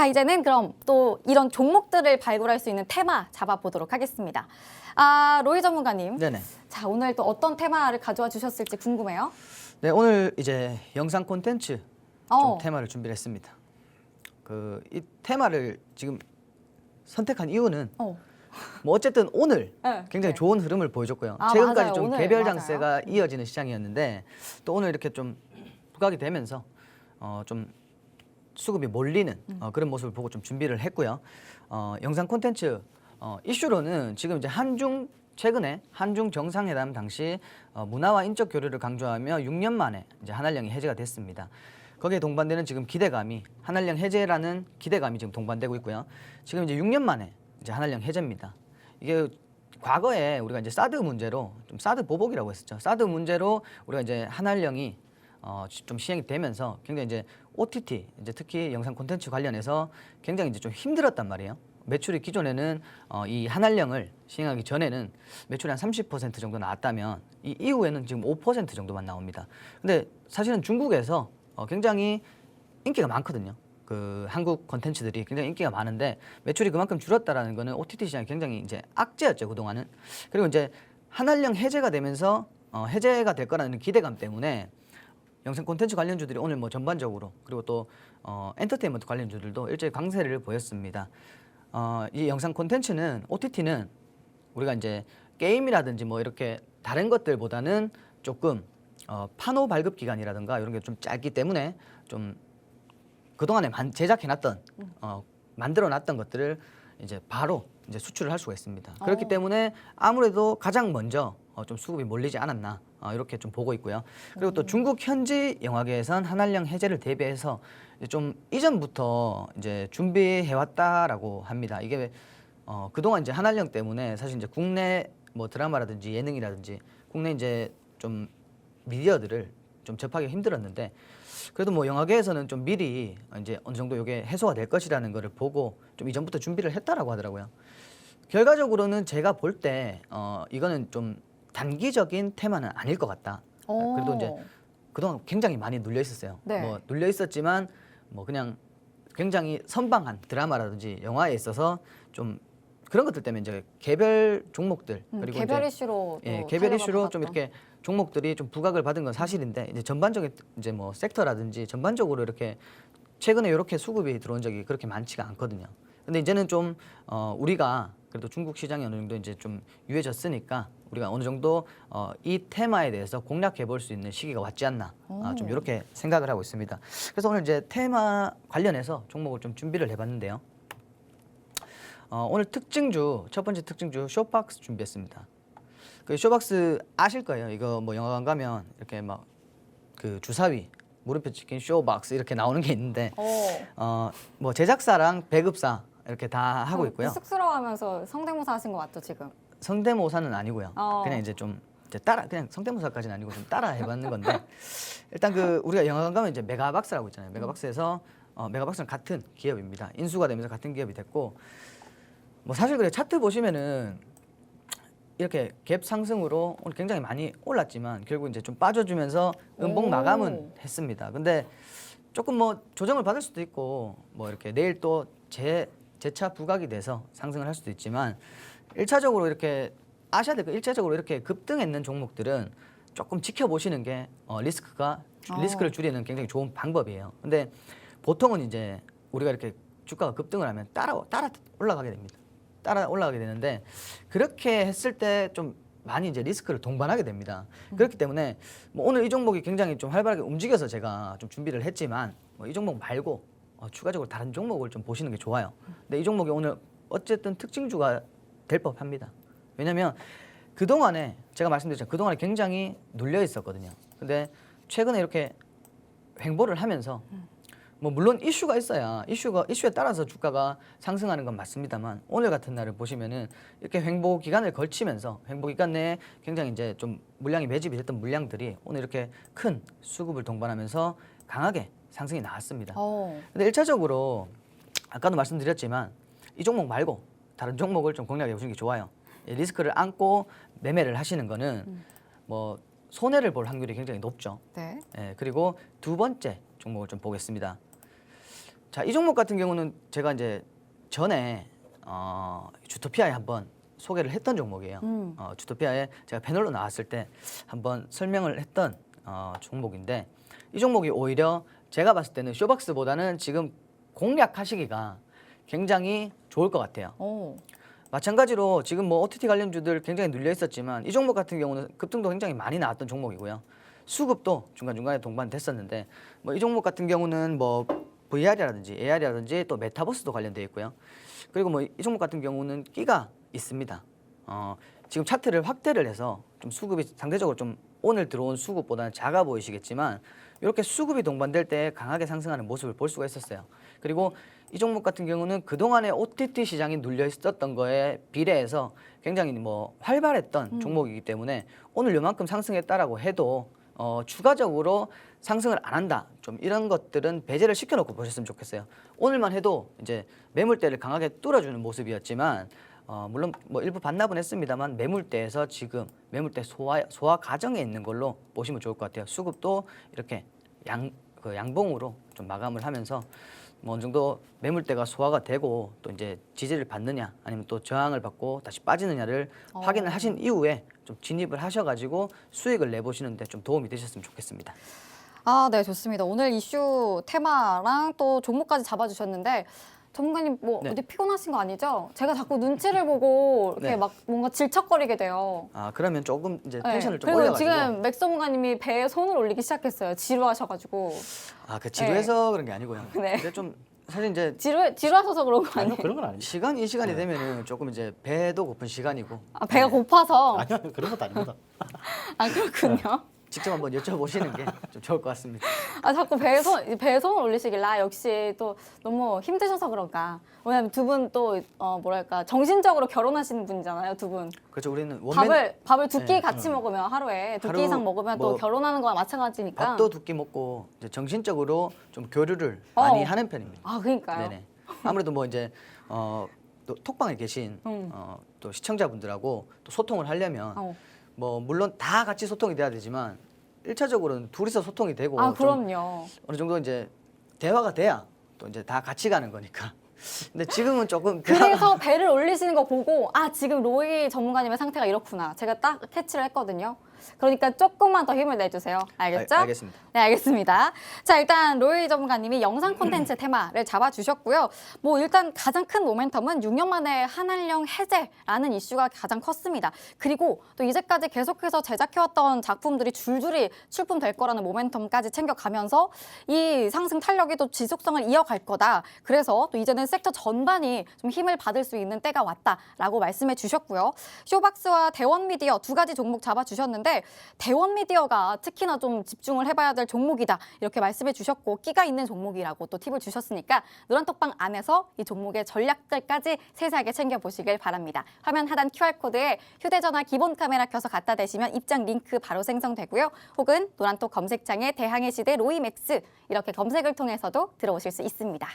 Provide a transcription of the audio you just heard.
자, 이제는 그럼 또 이런 종목들을 발굴할 수 있는 테마 잡아보도록 하겠습니다. 로이 전문가님. 네네. 자, 오늘 또 어떤 테마를 가져와 주셨을지 궁금해요. 네, 오늘 이제 영상 콘텐츠 좀 테마를 준비를 했습니다. 이 테마를 지금 선택한 이유는 뭐 어쨌든 오늘 네, 굉장히 좋은 흐름을 보여줬고요. 아, 최근까지 맞아요. 좀 오늘, 개별 맞아요. 장세가 이어지는 시장이었는데 또 오늘 이렇게 좀 부각이 되면서 좀 수급이 몰리는 그런 모습을 보고 좀 준비를 했고요. 영상 콘텐츠 이슈로는 지금 이제 최근에 한중 정상회담 당시 문화와 인적 교류를 강조하며 6년 만에 이제 한한령이 해제가 됐습니다. 거기에 동반되는 지금 기대감이 한한령 해제라는 기대감이 지금 동반되고 있고요. 지금 이제 6년 만에 이제 한한령 해제입니다. 이게 과거에 우리가 이제 사드 문제로 좀 사드 보복이라고 했었죠. 사드 문제로 우리가 이제 한한령이 좀 시행이 되면서 굉장히 이제 OTT 이제 특히 영상 콘텐츠 관련해서 굉장히 이제 좀 힘들었단 말이에요. 매출이 기존에는 이 한한령을 시행하기 전에는 매출이 한 30% 정도 나왔다면 이 이후에는 지금 5% 정도만 나옵니다. 근데 사실은 중국에서 굉장히 인기가 많거든요. 그 한국 콘텐츠들이 굉장히 인기가 많은데 매출이 그만큼 줄었다라는 거는 OTT 시장이 굉장히 이제 악재였죠, 그동안은. 그리고 이제 한한령 해제가 되면서 해제가 될 거라는 기대감 때문에 영상 콘텐츠 관련주들이 오늘 뭐 전반적으로 그리고 또 엔터테인먼트 관련주들도 일제히 강세를 보였습니다. 이 영상 콘텐츠는 OTT는 우리가 이제 게임이라든지 뭐 이렇게 다른 것들보다는 조금 판호 발급 기간이라든가 이런 게 좀 짧기 때문에 좀 그동안에 제작해놨던 만들어놨던 것들을 이제 바로 이제 수출을 할 수가 있습니다. 그렇기 때문에 아무래도 가장 먼저 좀 수급이 몰리지 않았나 이렇게 좀 보고 있고요. 그리고 또 중국 현지 영화계에선 한한령 해제를 대비해서 좀 이전부터 이제 준비해왔다라고 합니다. 이게 그동안 이제 한한령 때문에 사실 이제 국내 뭐 드라마라든지 예능이라든지 국내 이제 좀 미디어들을 좀 접하기가 힘들었는데 그래도 뭐 영화계에서는 좀 미리 이제 어느 정도 이게 해소가 될 것이라는 거를 보고 좀 이전부터 준비를 했다라고 하더라고요. 결과적으로는 제가 볼 때 이거는 좀 단기적인 테마는 아닐 것 같다. 그래도 이제 그동안 굉장히 많이 눌려 있었어요. 네. 뭐 눌려 있었지만 뭐 그냥 굉장히 선방한 드라마라든지 영화에 있어서 좀 그런 것들 때문에 이제 개별 종목들 그리고 개별 이제 이슈로 개별 이슈로 좀 받았던. 이렇게 종목들이 좀 부각을 받은 건 사실인데 이제 전반적인 이제 뭐 섹터라든지 전반적으로 이렇게 최근에 이렇게 수급이 들어온 적이 그렇게 많지가 않거든요. 근데 이제는 좀 우리가 그래도 중국 시장이 어느 정도 이제 좀 유해졌으니까 우리가 어느 정도 이 테마에 대해서 공략해 볼 수 있는 시기가 왔지 않나 좀 이렇게 생각을 하고 있습니다. 그래서 오늘 이제 테마 관련해서 종목을 좀 준비를 해봤는데요. 오늘 특징주 첫 번째 특징주 쇼박스 준비했습니다. 그 쇼박스 아실 거예요. 이거 뭐 영화관 가면 이렇게 막 그 주사위 물음표 찍힌 쇼박스 이렇게 나오는 게 있는데 뭐 제작사랑 배급사 이렇게 다 하고 있고요. 쑥스러워하면서 성대모사 하신 거 맞죠 지금? 성대모사는 아니고요. 그냥 이제 좀 이제 그냥 성대모사까지는 아니고 좀 따라 해봤는 건데 일단 그 우리가 영화관 가면 이제 메가박스라고 있잖아요. 메가박스에서 메가박스는 같은 기업입니다. 인수가 되면서 같은 기업이 됐고 뭐 사실 그래 차트 보시면은 이렇게 갭 상승으로 오늘 굉장히 많이 올랐지만 결국 이제 좀 빠져주면서 음봉 마감은 했습니다. 근데 조금 뭐 조정을 받을 수도 있고 뭐 이렇게 내일 또 재차 부각이 돼서 상승을 할 수도 있지만 일차적으로 이렇게 아셔야 될 거 일차적으로 이렇게 급등했는 종목들은 조금 지켜보시는 게 리스크를 줄이는 굉장히 좋은 방법이에요. 근데 보통은 이제 우리가 이렇게 주가가 급등을 하면 따라 올라가게 됩니다. 따라 올라가게 되는데 그렇게 했을 때 좀 많이 이제 리스크를 동반하게 됩니다. 그렇기 때문에 뭐 오늘 이 종목이 굉장히 좀 활발하게 움직여서 제가 좀 준비를 했지만 뭐 이 종목 말고 추가적으로 다른 종목을 좀 보시는 게 좋아요. 근데 이 종목이 오늘 어쨌든 특징주가 될 법합니다. 왜냐면 그동안에 제가 말씀드렸잖아요. 그동안에 굉장히 눌려 있었거든요. 근데 최근에 이렇게 횡보를 하면서 뭐 물론 이슈가 있어야 이슈에 따라서 주가가 상승하는 건 맞습니다만 오늘 같은 날을 보시면은 이렇게 횡보 기간을 걸치면서 횡보 기간 내에 굉장히 이제 좀 물량이 매집이 됐던 물량들이 오늘 이렇게 큰 수급을 동반하면서 강하게 상승이 나왔습니다. 근데 1차적으로 아까도 말씀드렸지만 이 종목 말고 다른 종목을 좀 공략해 보시는 게 좋아요. 리스크를 안고 매매를 하시는 거는 뭐 손해를 볼 확률이 굉장히 높죠. 네. 그리고 두 번째 종목을 좀 보겠습니다. 자, 이 종목 같은 경우는 제가 이제 전에 주토피아에 한번 소개를 했던 종목이에요. 주토피아에 제가 패널로 나왔을 때 한번 설명을 했던 종목인데 이 종목이 오히려 제가 봤을 때는 쇼박스보다는 지금 공략하시기가 굉장히 좋을 것 같아요. 오. 마찬가지로 지금 뭐 OTT 관련주들 굉장히 눌려 있었지만 이 종목 같은 경우는 급등도 굉장히 많이 나왔던 종목이고요. 수급도 중간중간에 동반됐었는데 뭐 이 종목 같은 경우는 뭐 VR이라든지 AR이라든지 또 메타버스도 관련돼 있고요. 그리고 뭐 이 종목 같은 경우는 끼가 있습니다. 지금 차트를 확대를 해서 좀 수급이 상대적으로 좀 오늘 들어온 수급보다는 작아 보이시겠지만 이렇게 수급이 동반될 때 강하게 상승하는 모습을 볼 수가 있었어요. 그리고 이 종목 같은 경우는 그동안에 OTT 시장이 눌려 있었던 거에 비례해서 굉장히 뭐 활발했던 종목이기 때문에 오늘 요만큼 상승했다라고 해도 추가적으로 상승을 안 한다. 좀 이런 것들은 배제를 시켜놓고 보셨으면 좋겠어요. 오늘만 해도 이제 매물대를 강하게 뚫어주는 모습이었지만 물론 뭐 일부 반납은 했습니다만 매물대에서 지금 매물대 소화 과정에 있는 걸로 보시면 좋을 것 같아요. 수급도 이렇게 양봉으로 좀 마감을 하면서 뭐 어느 정도 매물대가 소화가 되고 또 이제 지지를 받느냐 아니면 또 저항을 받고 다시 빠지느냐를 확인을 하신 이후에 좀 진입을 하셔가지고 수익을 내보시는데 좀 도움이 되셨으면 좋겠습니다. 아, 네, 좋습니다. 오늘 이슈 테마랑 또 종목까지 잡아주셨는데 전문가님 뭐 네. 어디 피곤하신 거 아니죠? 제가 자꾸 눈치를 보고 이렇게 네. 막 뭔가 질척거리게 돼요. 그러면 조금 이제 네. 텐션을 좀 그리고 올려가지고 지금 맥 전문가님이 배에 손을 올리기 시작했어요. 지루하셔가지고. 그 지루해서 그런 게 아니고요. 네. 근데 좀 사실 이제 지루하셔서 그런 거 아니요, 아니에요? 그런 건 아니죠. 이 시간이 되면은 조금 이제 배도 고픈 시간이고 아, 배가 고파서. 아니요, 그런 것도 아닙니다. 아, 그렇군요. 직접 한번 여쭤보시는 게 좀 좋을 것 같습니다. 아, 자꾸 배에 손을 올리시길래 역시 또 너무 힘드셔서 그런가. 왜냐면 두 분 또 뭐랄까 정신적으로 결혼하시는 분이잖아요, 두 분. 그렇죠. 우리는 원맨 밥을 두 끼 네. 같이 먹으면 하루에 두 끼 하루 이상 먹으면 또 뭐 결혼하는 거랑 마찬가지니까. 밥도 두 끼 먹고 이제 정신적으로 좀 교류를 많이 하는 편입니다. 아, 그러니까요. 네네. 아무래도 뭐 이제 또 톡방에 계신 또 시청자분들하고 또 소통을 하려면 어. 뭐 물론 다 같이 소통이 돼야 되지만 1차적으로는 둘이서 소통이 되고 아, 좀 그럼요. 어느 정도 이제 대화가 돼야 또 이제 다 같이 가는 거니까. 근데 지금은 조금 그래서 배를 올리시는 거 보고 아, 지금 로이 전문가님의 상태가 이렇구나. 제가 딱 캐치를 했거든요. 그러니까 조금만 더 힘을 내주세요. 알겠죠? 알겠습니다. 네, 알겠습니다. 자, 일단 로이 전문가님이 영상 콘텐츠 테마를 잡아주셨고요. 뭐 일단 가장 큰 모멘텀은 6년 만에 한한령 해제라는 이슈가 가장 컸습니다. 그리고 또 이제까지 계속해서 제작해왔던 작품들이 줄줄이 출품될 거라는 모멘텀까지 챙겨가면서 이 상승 탄력이 또 지속성을 이어갈 거다. 그래서 또 이제는 섹터 전반이 좀 힘을 받을 수 있는 때가 왔다라고 말씀해 주셨고요. 쇼박스와 대원미디어 두 가지 종목 잡아주셨는데 대원미디어가 특히나 좀 집중을 해봐야 될 종목이다 이렇게 말씀해 주셨고 끼가 있는 종목이라고 또 팁을 주셨으니까 노란톡방 안에서 이 종목의 전략들까지 세세하게 챙겨보시길 바랍니다. 화면 하단 QR코드에 휴대전화 기본 카메라 켜서 갖다 대시면 입장 링크 바로 생성되고요. 혹은 노란톡 검색창에 대항해 시대 로이맥스 이렇게 검색을 통해서도 들어오실 수 있습니다.